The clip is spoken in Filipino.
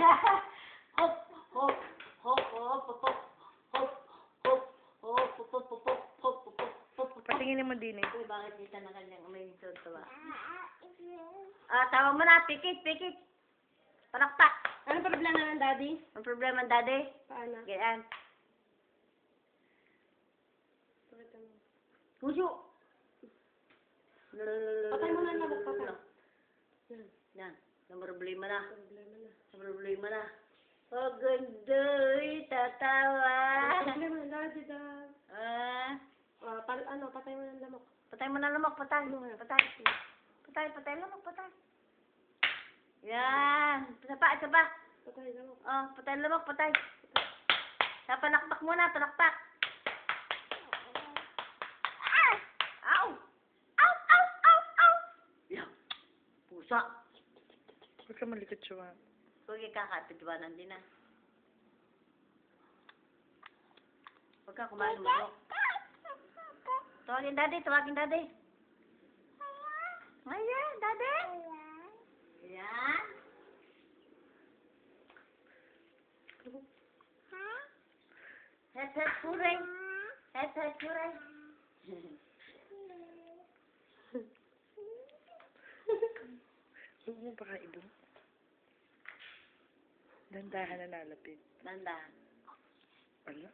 Hop, hop, hop, hop, hop, hop, hop, hop, hop, hop, hop, hop, hop, hop, hop. Patingin mo din eh. Uy, bakit kita na kanyang umay yung tuwa? Tawag mo na, pikit, pikit. Palakpak. Anong problema ng daddy? Ang problema, daddy? Paano? Ganyan. Pakita mo. Puso. Patay mo na ang lamok, patay. Yan. Yan. Ang problema na. Problema na. Ang problema na. Oh, gandoy, tatawa. Problema na, daddy, dad. Patay mo na ang lamok. Patay mo na lamok, patay. Patay. Patay, patay lamok, patay. Yan. Isa pa, isa pa. Patay lamok. Oh, patay lamok, patay. Palakpak muna, palakpak. Ah! Ow! Ow, ow, ow, ow! Yan. Pusa. Huwag ka malikot siya. Huwag ikakapitwanan din ah. Huwag ka kumain mo. Tawagin daddy, tawagin daddy. Ayan, daddy. Ayan. Het, het, puray. Het, het, puray. Huwag mo pakaibong. Dandahan na nalapit. Dandahan. Wala.